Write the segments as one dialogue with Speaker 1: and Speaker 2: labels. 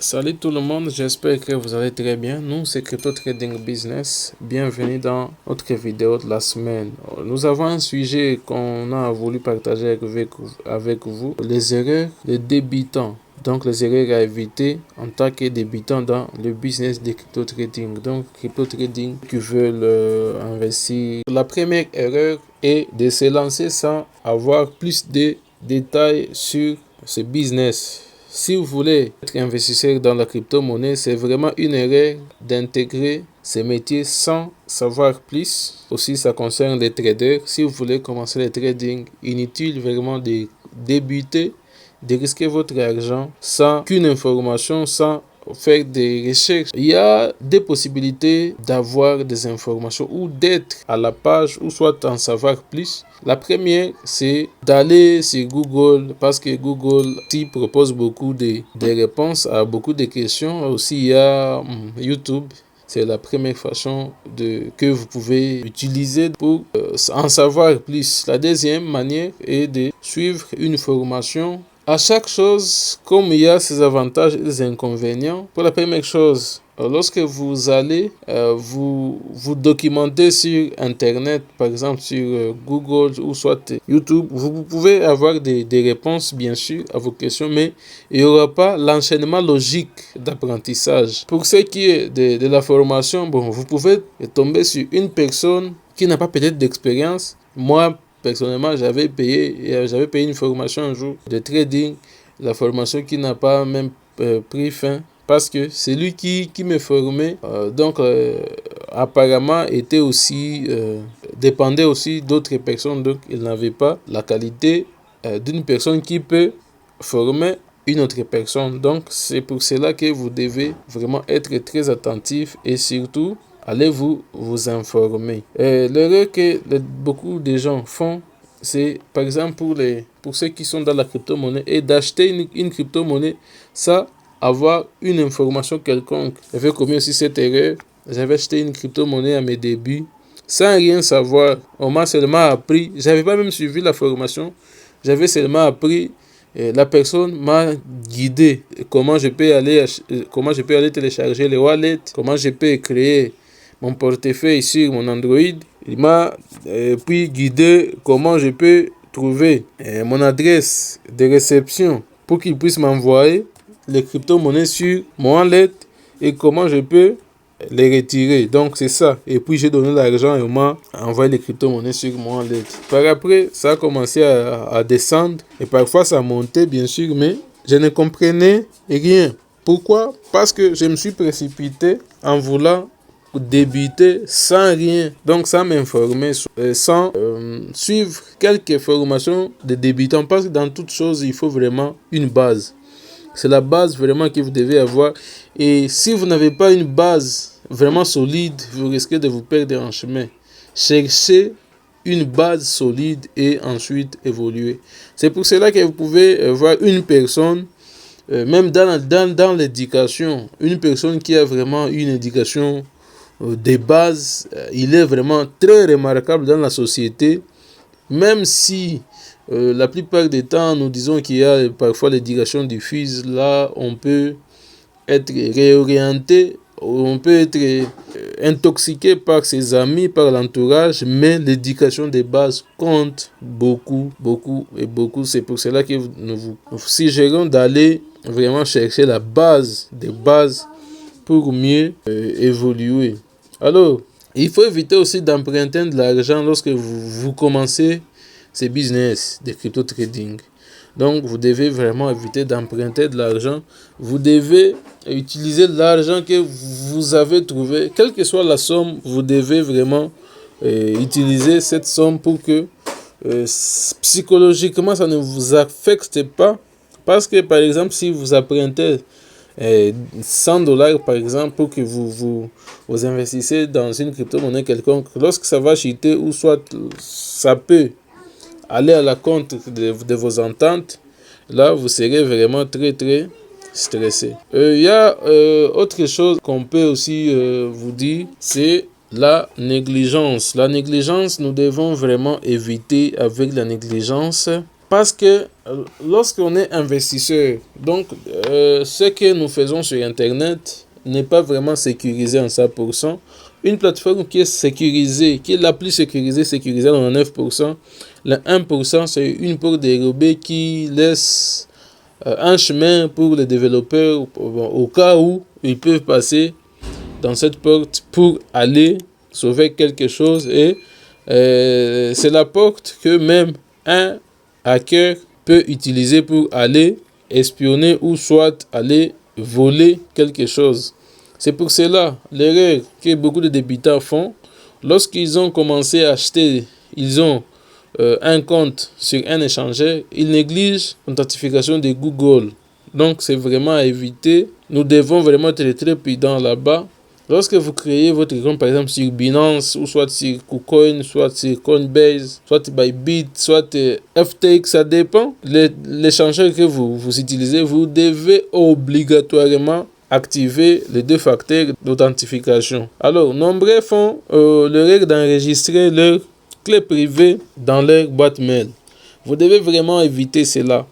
Speaker 1: Salut tout le monde, j'espère que vous allez très bien. Nous, c'est Crypto Trading Business. Bienvenue dans notre vidéo de la semaine. Nous avons un sujet qu'on a voulu partager avec vous, les erreurs des débutants. Donc, les erreurs à éviter en tant que débutant dans le business de crypto trading. Donc, crypto trading qui veulent investir. La première erreur est de se lancer sans avoir plus de détails sur ce business. Si vous voulez être investisseur dans la crypto-monnaie, c'est vraiment une erreur d'intégrer ces métiers sans savoir plus. Aussi, ça concerne les traders. Si vous voulez commencer le trading, inutile vraiment de débuter, de risquer votre argent sans qu'une information, sans faire des recherches. Il y a des possibilités d'avoir des informations ou d'être à la page ou soit en savoir plus. La première, c'est d'aller sur Google parce que Google propose beaucoup de réponses à beaucoup de questions. Aussi, il y a YouTube. C'est la première façon que vous pouvez utiliser pour en savoir plus. La deuxième manière est de suivre une formation. À chaque chose, comme il y a ses avantages et ses inconvénients, pour la première chose, lorsque vous allez vous documenter sur Internet, par exemple sur Google ou soit YouTube, vous pouvez avoir des réponses bien sûr à vos questions, mais il n'y aura pas l'enchaînement logique d'apprentissage. Pour ce qui est de la formation, bon, vous pouvez tomber sur une personne qui n'a pas peut-être d'expérience. Moi, personnellement, j'avais payé une formation un jour de trading, la formation qui n'a pas même pris fin parce que celui qui me formait, apparemment était aussi, dépendait aussi d'autres personnes, donc il n'avait pas la qualité d'une personne qui peut former une autre personne. Donc c'est pour cela que vous devez vraiment être très attentif et surtout allez vous informer. L'erreur que beaucoup de gens font, c'est par exemple pour ceux qui sont dans la crypto-monnaie et d'acheter une crypto-monnaie, ça avoir une information quelconque. J'avais commis aussi cette erreur. J'avais acheté une crypto-monnaie à mes débuts sans rien savoir. On m'a seulement appris. J'avais pas même suivi la formation. J'avais seulement appris. La personne m'a guidé comment je peux aller télécharger les wallets, comment je peux créer mon portefeuille sur mon Android. Il m'a puis guidé comment je peux trouver mon adresse de réception pour qu'il puisse m'envoyer les crypto-monnaies sur mon wallet et comment je peux les retirer. Donc c'est ça. Et puis j'ai donné l'argent et on m'a envoyé les crypto-monnaies sur mon wallet. Par après, ça a commencé à descendre et parfois ça montait bien sûr, mais je ne comprenais rien. Pourquoi? Parce que je me suis précipité en voulant débuter sans rien, donc sans m'informer, sans suivre quelques formations de débutants, parce que dans toute chose il faut vraiment une base. C'est la base vraiment que vous devez avoir, et si vous n'avez pas une base vraiment solide, vous risquez de vous perdre en chemin. Cherchez une base solide et ensuite évoluer. C'est pour cela que vous pouvez voir une personne, même dans l'éducation, une personne qui a vraiment une éducation des bases, il est vraiment très remarquable dans la société, même si la plupart des temps nous disons qu'il y a parfois l'éducation diffuse. Là on peut être réorienté, on peut être intoxiqué par ses amis, par l'entourage, mais l'éducation des bases compte beaucoup. C'est pour cela que nous vous suggérons d'aller vraiment chercher la base des bases pour mieux évoluer. Alors, il faut éviter aussi d'emprunter de l'argent lorsque vous commencez ces business de crypto trading. Donc, vous devez vraiment éviter d'emprunter de l'argent. Vous devez utiliser l'argent que vous avez trouvé. Quelle que soit la somme, vous devez vraiment utiliser cette somme pour que psychologiquement, ça ne vous affecte pas. Parce que, par exemple, si vous empruntez $100 par exemple pour que vous investissez dans une crypto-monnaie quelconque, lorsque ça va chuter ou soit ça peut aller à la compte de vos ententes, là vous serez vraiment très stressé. Il y a autre chose qu'on peut aussi vous dire, c'est la négligence. La négligence, nous devons vraiment éviter avec la négligence Parce que lorsqu'on est investisseur, donc ce que nous faisons sur Internet n'est pas vraiment sécurisé en 100%. Une plateforme qui est sécurisée, qui est la plus sécurisée à 99%, le 1% c'est une porte dérobée qui laisse un chemin pour les développeurs au cas où ils peuvent passer dans cette porte pour aller sauver quelque chose, et c'est la porte que même un hacker peut utiliser pour aller espionner ou soit aller voler quelque chose. C'est pour cela l'erreur que beaucoup de débutants font lorsqu'ils ont commencé à acheter, ils ont un compte sur un échangeur, ils négligent l'authentification de Google. Donc c'est vraiment à éviter. Nous devons vraiment être très prudents là-bas. Lorsque vous créez votre compte, par exemple sur Binance, ou soit sur KuCoin, soit sur Coinbase, soit Bybit, soit FTX, ça dépend. L'échangeur que vous utilisez, vous devez obligatoirement activer les 2 facteurs d'authentification. Alors, nombreux font l'erreur d'enregistrer leur clé privée dans leur boîte mail. Vous devez vraiment éviter cela.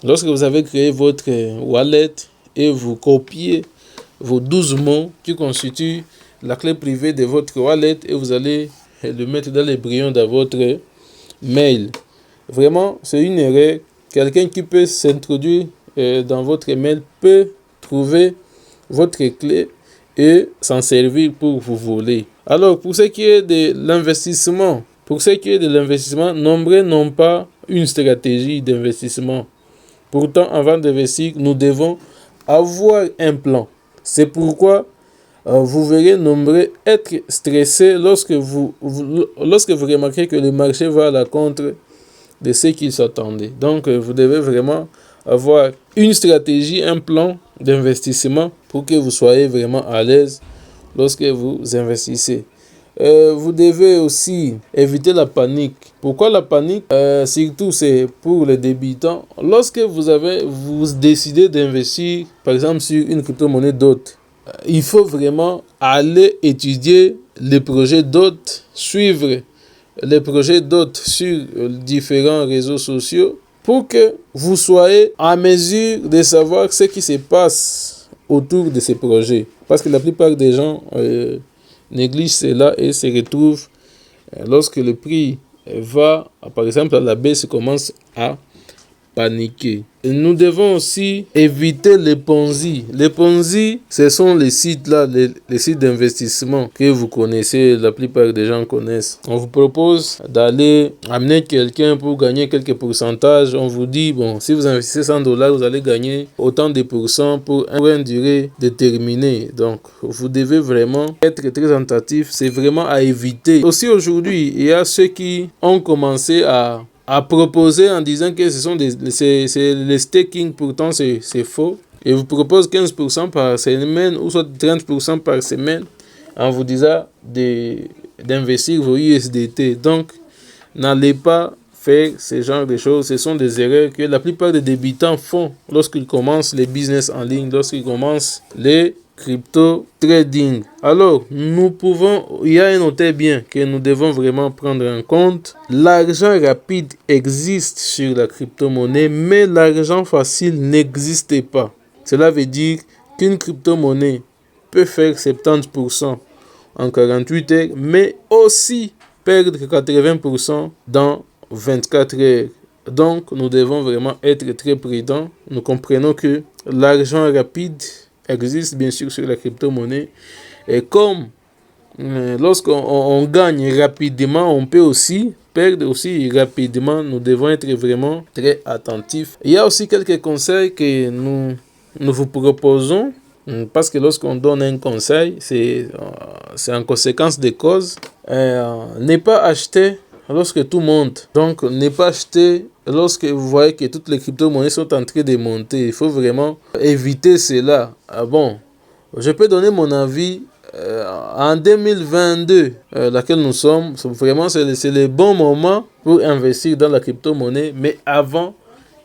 Speaker 1: Lorsque vous avez créé votre wallet et vous copiez vos 12 mots qui constituent la clé privée de votre wallet et vous allez le mettre dans les brillants de votre mail. Vraiment, c'est une erreur. Quelqu'un qui peut s'introduire dans votre mail peut trouver votre clé et s'en servir pour vous voler. Alors, pour ce qui est de l'investissement, nombreux n'ont pas une stratégie d'investissement. Pourtant, avant d'investir, nous devons avoir un plan. C'est pourquoi vous verrez nombreux être stressés lorsque vous remarquez que le marché va à la contre de ce qu'ils s'attendaient. Donc, vous devez vraiment avoir une stratégie, un plan d'investissement pour que vous soyez vraiment à l'aise lorsque vous investissez. Vous devez aussi éviter la panique. Pourquoi la panique? Surtout c'est pour les débutants. Lorsque vous décidez d'investir par exemple sur une crypto-monnaie DOT, il faut vraiment aller étudier les projets DOT, suivre les projets DOT sur différents réseaux sociaux pour que vous soyez en mesure de savoir ce qui se passe autour de ces projets. Parce que la plupart des gens négligent cela et se retrouvent lorsque le prix va, par exemple, à la baisse, commence à paniquer. Et nous devons aussi éviter les Ponzi. Les Ponzi, ce sont les sites là, les sites d'investissement que vous connaissez, la plupart des gens connaissent. On vous propose d'aller amener quelqu'un pour gagner quelques pourcentages. On vous dit, bon, si vous investissez $100, vous allez gagner autant de pourcents pour une durée déterminée. Donc, vous devez vraiment être très attentif. C'est vraiment à éviter. Aussi aujourd'hui, il y a ceux qui ont commencé à proposer en disant que c'est le staking, pourtant c'est faux. Et vous propose 15% par semaine ou soit 30% par semaine en vous disant d'investir vos USDT. Donc, n'allez pas faire ce genre de choses. Ce sont des erreurs que la plupart des débutants font lorsqu'ils commencent les business en ligne, lorsqu'ils commencent les crypto trading. Alors, il y a un noter bien que nous devons vraiment prendre en compte. L'argent rapide existe sur la crypto-monnaie, mais l'argent facile n'existe pas. Cela veut dire qu'une crypto-monnaie peut faire 70% en 48 heures, mais aussi perdre 80% dans 24 heures. Donc, nous devons vraiment être très prudents. Nous comprenons que l'argent rapide existe bien sûr sur la crypto-monnaie. Et comme lorsqu'on gagne rapidement, on peut aussi perdre aussi rapidement. Nous devons être vraiment très attentifs. Il y a aussi quelques conseils que nous vous proposons. Parce que lorsqu'on donne un conseil, c'est en conséquence des causes. Ne pas acheter lorsque tout monte. Donc, ne pas acheter lorsque vous voyez que toutes les crypto-monnaies sont en train de monter. Il faut vraiment éviter cela. Bon, je peux donner mon avis. En 2022, laquelle nous sommes, vraiment c'est le bon moment pour investir dans la crypto-monnaie. Mais avant,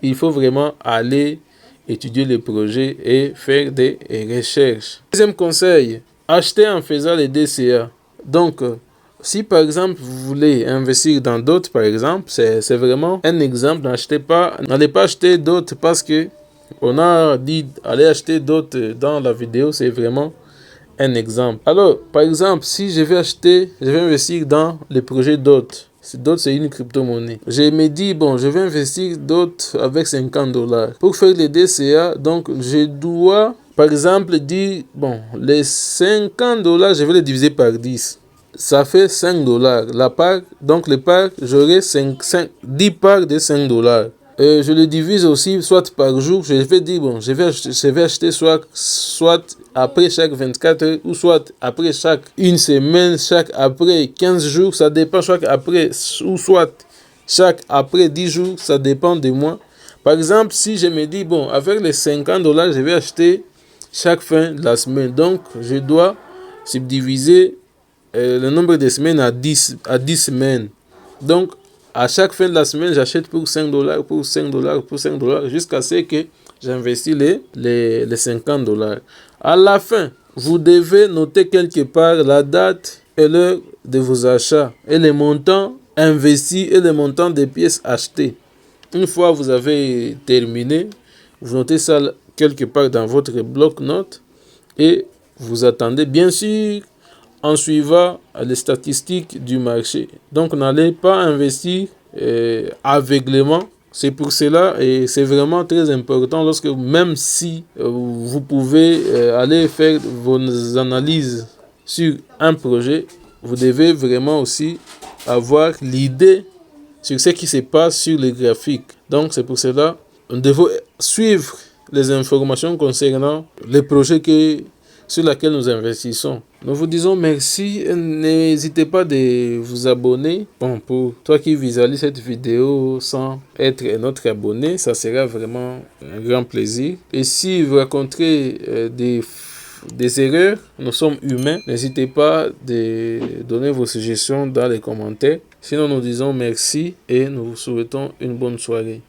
Speaker 1: il faut vraiment aller étudier les projets et faire des recherches. Deuxième conseil, acheter en faisant les DCA. Donc, Si par exemple vous voulez investir dans d'autres, par exemple, c'est vraiment un exemple. N'allez pas acheter d'autres parce que on a dit aller acheter d'autres dans la vidéo, c'est vraiment un exemple. Alors, par exemple, si je vais investir dans les projets DOT. DOT, c'est une crypto-monnaie. Je me dis, bon, je vais investir DOT avec $50. Pour faire les DCA, donc, je dois, par exemple, dire, bon, les $50, je vais les diviser par 10. Ça fait $5. La part, donc, les parts, j'aurai 10 parts de $5. Je le divise aussi soit par jour. Je vais dire, bon, je vais acheter soit après chaque 24 heures ou soit après chaque une semaine, chaque après 15 jours, ça dépend, chaque après ou soit chaque après 10 jours, ça dépend de moi. Par exemple, si je me dis, bon, avec les $50, je vais acheter chaque fin de la semaine. Donc, je dois subdiviser le nombre de semaines à 10 semaines. Donc, à chaque fin de la semaine, j'achète pour $5, pour $5, pour $5, jusqu'à ce que j'investis les $50. À la fin, vous devez noter quelque part la date et l'heure de vos achats et les montants investis et les montants des pièces achetées. Une fois vous avez terminé, vous notez ça quelque part dans votre bloc-notes et vous attendez, bien sûr, en suivant les statistiques du marché. Donc, n'allez pas investir aveuglément. C'est pour cela et c'est vraiment très important même si vous pouvez aller faire vos analyses sur un projet, vous devez vraiment aussi avoir l'idée sur ce qui se passe sur les graphiques. Donc, c'est pour cela nous devons suivre les informations concernant les projets sur lesquels nous investissons. Nous vous disons merci. N'hésitez pas de vous abonner. Bon, pour toi qui visualise cette vidéo sans être notre abonné, ça sera vraiment un grand plaisir. Et si vous rencontrez des erreurs, nous sommes humains. N'hésitez pas de donner vos suggestions dans les commentaires. Sinon, nous disons merci et nous vous souhaitons une bonne soirée.